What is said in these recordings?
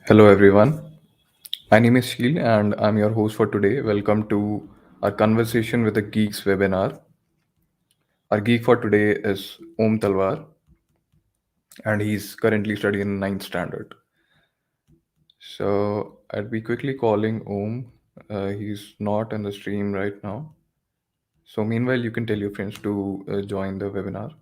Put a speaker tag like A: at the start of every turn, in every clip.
A: Hello everyone. My name is Sheel and I'm your host for today. Welcome to our conversation with the Geeks webinar. Our geek for today is Om Talwar and he's currently studying in ninth standard. So I'll be quickly calling Om. He's not in the stream right now. So meanwhile, you can tell your friends to join the webinar.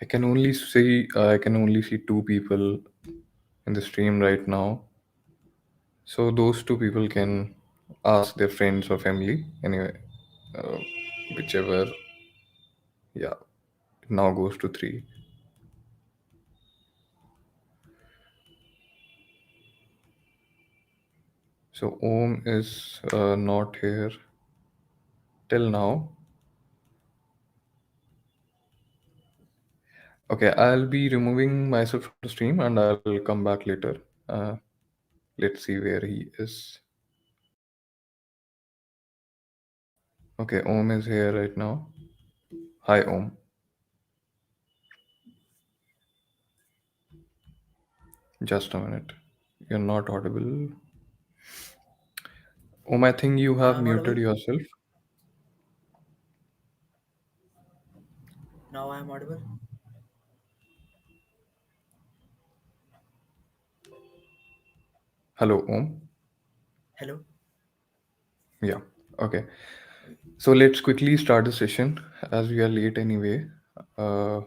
A: I can only see two people in the stream right now. So those two people can ask their friends or family anyway, uh, whichever. Yeah, it now goes to three. So Om is not here till now. Okay, I'll be removing myself from the stream and I'll come back later. Uh, let's see where he is. Okay, Om is here right now. Hi, Om. Just a minute. You're not audible. Om, I think you have
B: I'm
A: muted
B: audible.
A: yourself.
B: Now I'm audible.
A: Hello, Om.
B: Hello.
A: Yeah. Okay. So let's quickly start the session as we are late anyway. Uh,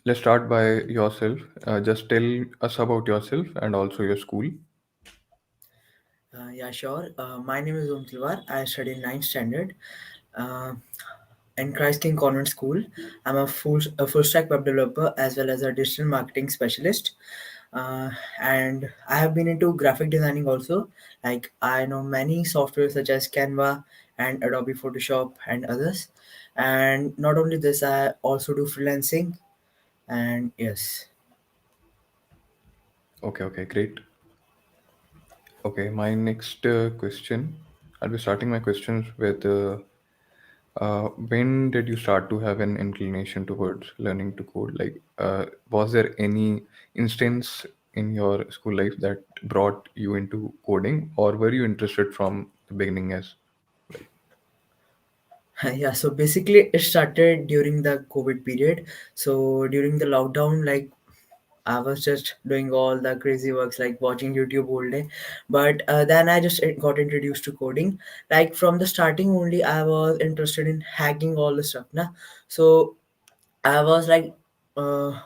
A: let's start by yourself. Just tell us about yourself and also your school.
B: Yeah, sure. My name is Talwar. I study in ninth standard uh, in Christ King Convent School. I'm a full stack web developer as well as a digital marketing specialist. And I have been into graphic designing also. Like I know many software such as Canva and Adobe Photoshop and others. And not only this, I also do freelancing. And yes.
A: Okay, okay, great. Okay, my next question. I'll be starting my questions with when did you start to have an inclination towards learning to code? Like, was there any instance in your school life that brought you into coding, or were you interested from the beginning as well?
B: Yeah, so basically it started during the COVID period. So during the lockdown, like I was just doing all the crazy works like watching YouTube all day. But then I just got introduced to coding. Like from the starting only, I was interested in hacking all the stuff. Nah? So I was like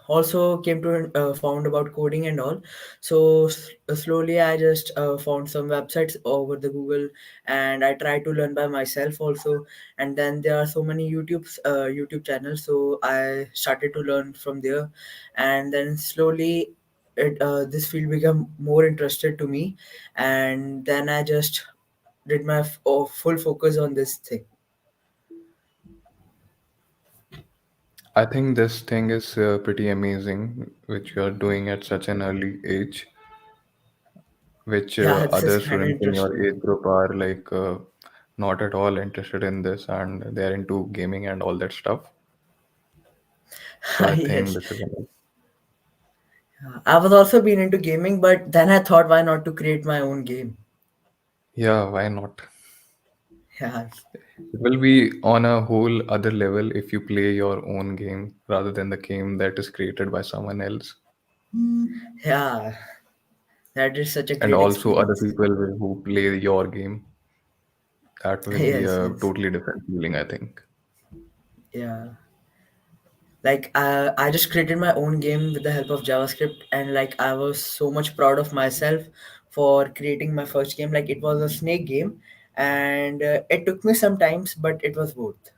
B: also came to found about coding and all. So slowly I just found some websites over the Google, and I tried to learn by myself also. And then there are so many YouTube channels, so I started to learn from there, and then slowly this field became more interested to me, and then I just did my full focus on this thing.
A: I think this thing is pretty amazing, which you are doing at such an early age, which
B: Yeah, this is
A: other
B: kind of
A: students in your
B: interesting.
A: age group are like not at all interested in this and they're into gaming and all that stuff. So I think
B: Yes.
A: this is amazing.
B: I was also been into gaming, but then I thought, why not to create my own game?
A: Yeah, why not?
B: Yeah,
A: It will be on a whole other level if you play your own game rather than the game that is created by someone else.
B: yeah, that is such a
A: And
B: great
A: also other
B: experience.
A: people who play your game. That will be
B: Yes,
A: a
B: yes,
A: totally different feeling, I think.
B: yeah. Like I just created my own game with the help of JavaScript, and like I was so much proud of myself for creating my first game. Like it was a snake game, and it took me some times, but it was worth.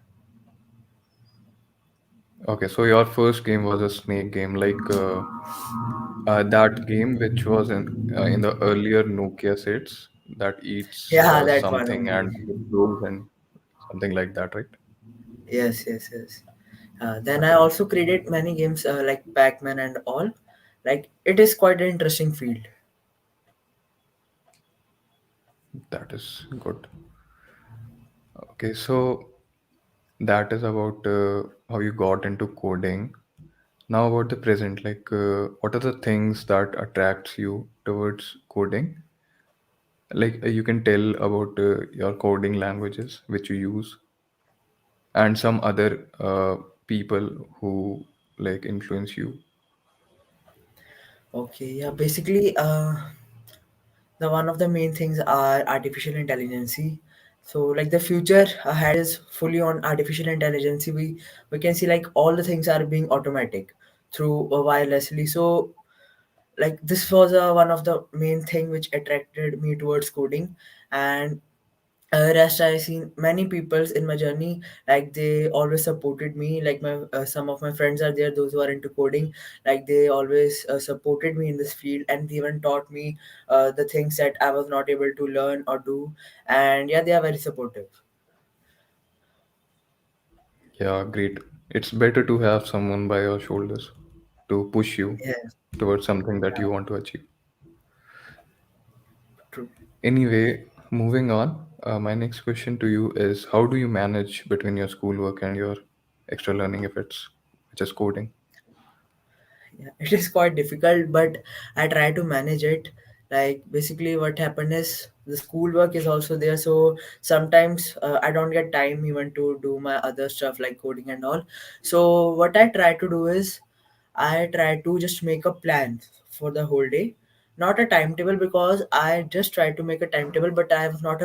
A: Okay, so your first game was a snake game, like that game which was in the earlier Nokia sets that eats
B: Yeah, that one
A: something
B: only.
A: and it grows and something like that, right?
B: Yes, yes, yes. Then I
A: Okay,
B: also created many games like Pac-Man and all. Like it is quite an interesting field.
A: that is good. Okay, so that is about how you got into coding. Now about the present, like what are the things that attracts you towards coding? Like you can tell about your coding languages which you use and some other people who like influence you.
B: Okay, yeah. Basically, the one of the main things are artificial intelligence. So like the future ahead is fully on artificial intelligence. We can see like all the things are being automatic through wirelessly. So like this was one of the main thing which attracted me towards coding. And rest I seen many peoples in my journey, like they always supported me. Like my some of my friends are there, those who are into coding. Like they always supported me in this field, and they even taught me the things that I was not able to learn or do. And yeah, they are very supportive.
A: Yeah, great. It's better to have someone by your shoulders to push you
B: Yes,
A: towards something that
B: yeah,
A: you want to achieve.
B: true.
A: Anyway, moving on, my next question to you is how do you manage between your schoolwork and your extra learning efforts, which is coding?
B: Yeah, it is quite difficult, but I try to manage it. Like basically what happened is the schoolwork is also there, so sometimes I don't get time even to do my other stuff like coding and all. So what I try to do is I try to just make a plan for the whole day, not a timetable, because I just try to make a timetable, but I was not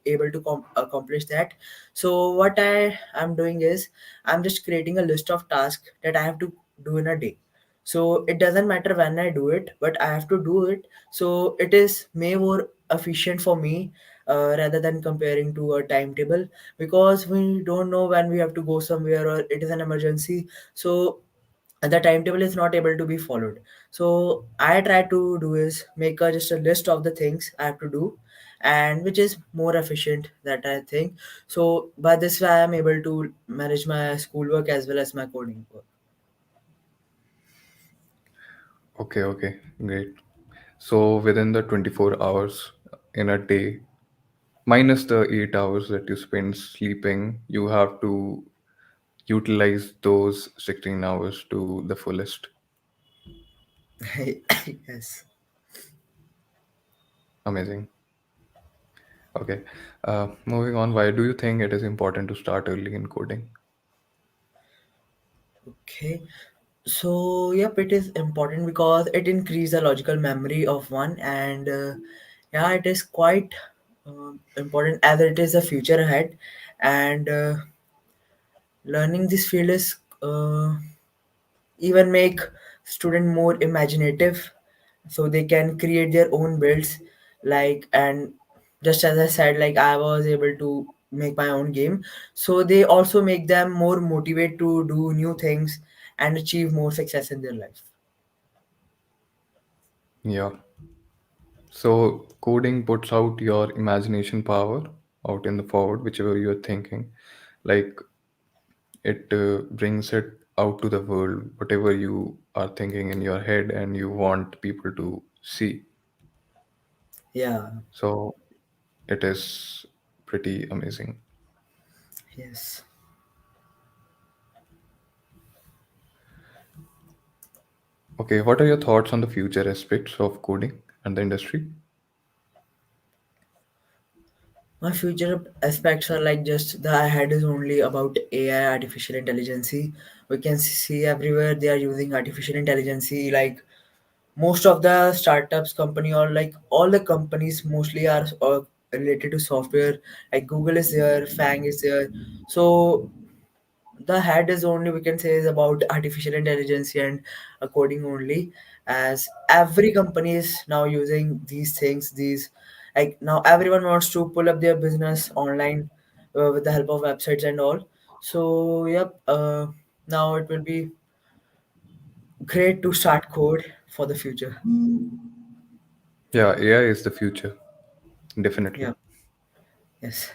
B: able to accomplish that. So what I am doing is I'm just creating a list of tasks that I have to do in a day. So it doesn't matter when I do it, but I have to do it. So it is way more efficient for me rather than comparing to a timetable, because we don't know when we have to go somewhere or it is an emergency. So the timetable is not able to be followed. So I try to do is make just a list of the things I have to do, and which is more efficient, that I think. So by this way I am able to manage my schoolwork as well as my coding work.
A: Okay, okay, great. So within the 24 hours in a day, minus the 8 hours that you spend sleeping, you have to utilize those 16 hours to the fullest.
B: Yes.
A: Amazing. Okay. Moving on, why do you think it is important to start early in coding?
B: Okay. So yep, it is important because it increases the logical memory of one. And yeah, it is quite important as it is the future ahead. And learning this field is even make student more imaginative, so they can create their own builds. Like, and just as I said, like I was able to make my own game, so they also make them more motivated to do new things and achieve more success in their life.
A: Yeah. So coding puts out your imagination power out in the forward, whichever you're thinking. Like it brings it out to the world, whatever you are thinking in your head and you want people to see.
B: Yeah.
A: So it is pretty amazing.
B: Yes.
A: Okay, what are your thoughts on the future aspects of coding and the industry?
B: My future aspects are like just the ahead is only about AI, artificial intelligence. We can see everywhere they are using artificial intelligence. Like most of the startups company, or like all the companies mostly are related to software. Like Google is there, Fang is there. So the head is only, we can say, is about artificial intelligence and coding only, as every company is now using these things. These, like now everyone wants to pull up their business online with the help of websites and all. So yep, Now it will be great to start code for the future.
A: Yeah, AI is the future, definitely.
B: Yeah. Yes.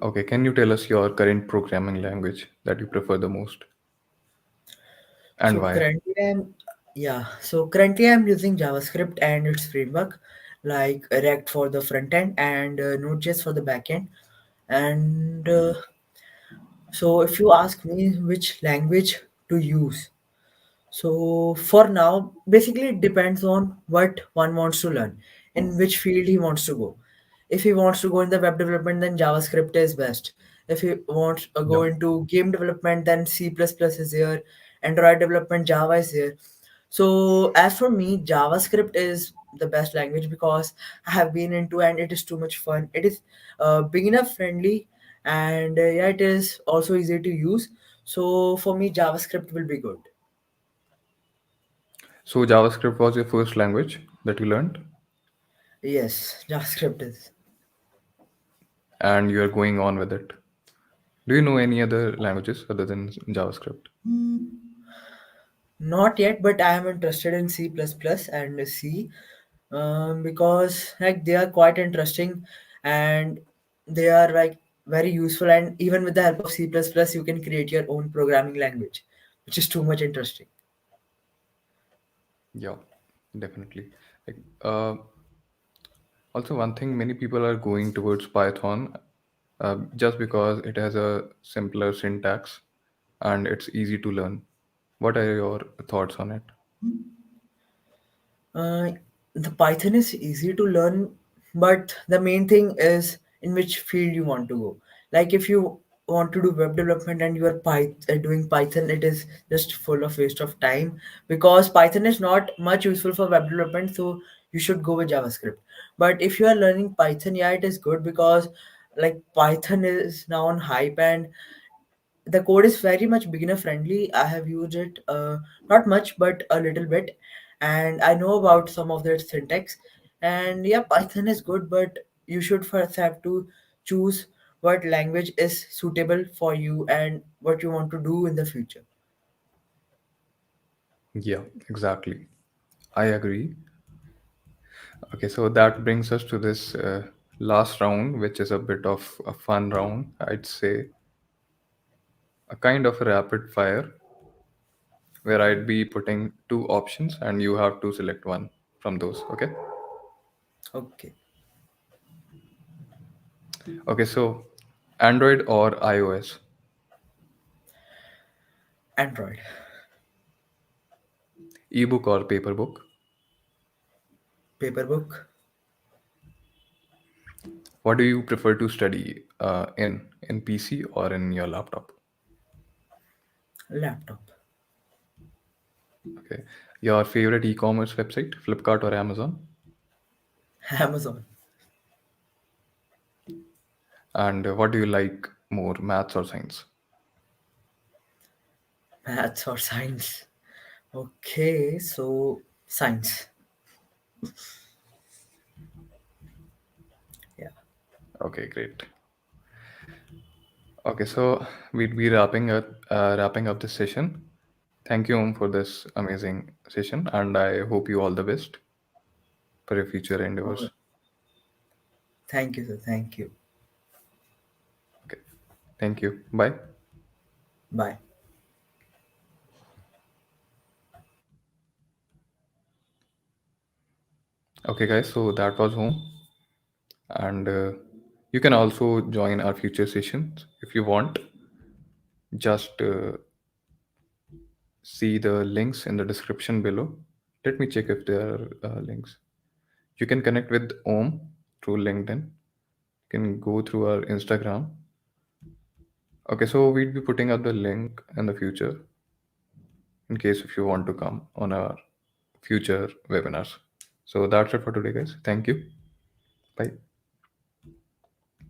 A: Okay, can you tell us your current programming language that you prefer the most and
B: So
A: why?
B: currently I'm so currently I'm using JavaScript and its framework like React for the front end and Node.js for the back end. And so if you ask me which language to use, so for now, basically it depends on what one wants to learn, in which field he wants to go. If he wants to go in the web development, then JavaScript is best. If he wants to
A: Yeah.
B: go into game development, then C++ is here. Android development, Java is here. So as for me, JavaScript is the best language because I have been into and it is too much fun. It is beginner friendly and yeah, it is also easy to use. So for me, JavaScript will be good.
A: So JavaScript was your first language that you learned,
B: Yes, JavaScript is.
A: and you are going on with it. Do you know any other languages other than JavaScript?
B: Not yet, but I am interested in C++ and C because like they are quite interesting and they are like very useful. And even with the help of C++, you can create your own programming language, which is too much interesting.
A: Yeah, definitely. Like, also, one thing many people are going towards Python just because it has a simpler syntax and it's easy to learn. What are your thoughts on it?
B: Uh, the Python is easy to learn, but the main thing is in which field you want to go. Like if you want to do web development and you are doing Python, it is just full of waste of time because Python is not much useful for web development. So you should go with JavaScript. But if you are learning Python, yeah, it is good because like Python is now on hype and the code is very much beginner friendly. I have used it not much but a little bit, and I know about some of their syntax. And yeah, Python is good, but you should first have to choose what language is suitable for you and what you want to do in the future.
A: Yeah, exactly. I agree. Okay, so that brings us to this last round, which is a bit of a fun round, I'd say, a kind of a rapid fire where
B: Okay.
A: I'd be putting two options and you have to select one from those. Okay.
B: Okay.
A: Okay, so Android or iOS,
B: Android.
A: ebook or paper book,
B: Paperbook.
A: what do you prefer to study in PC or in your laptop?
B: Laptop.
A: Okay, your favorite e-commerce website, Flipkart or Amazon,
B: Amazon.
A: and what do you like more, maths or science?
B: Maths or science. Okay, so science. Yeah.
A: Okay, great. Okay, so we'd be wrapping up this session. Thank you, for this amazing session, and I hope you all the best for your future
B: Oh,
A: endeavors.
B: thank you, sir. Thank you.
A: Okay, thank you. Bye.
B: Bye.
A: Okay, guys, so that was home, and you can also join our future sessions if you want. Just see the links in the description below. Let me check if there are links. You can connect with Om through LinkedIn. You can go through our Instagram. Okay, so we'll be putting up the link in the future in case if you want to come on our future webinars. So that's it for today, guys. Thank you. Bye.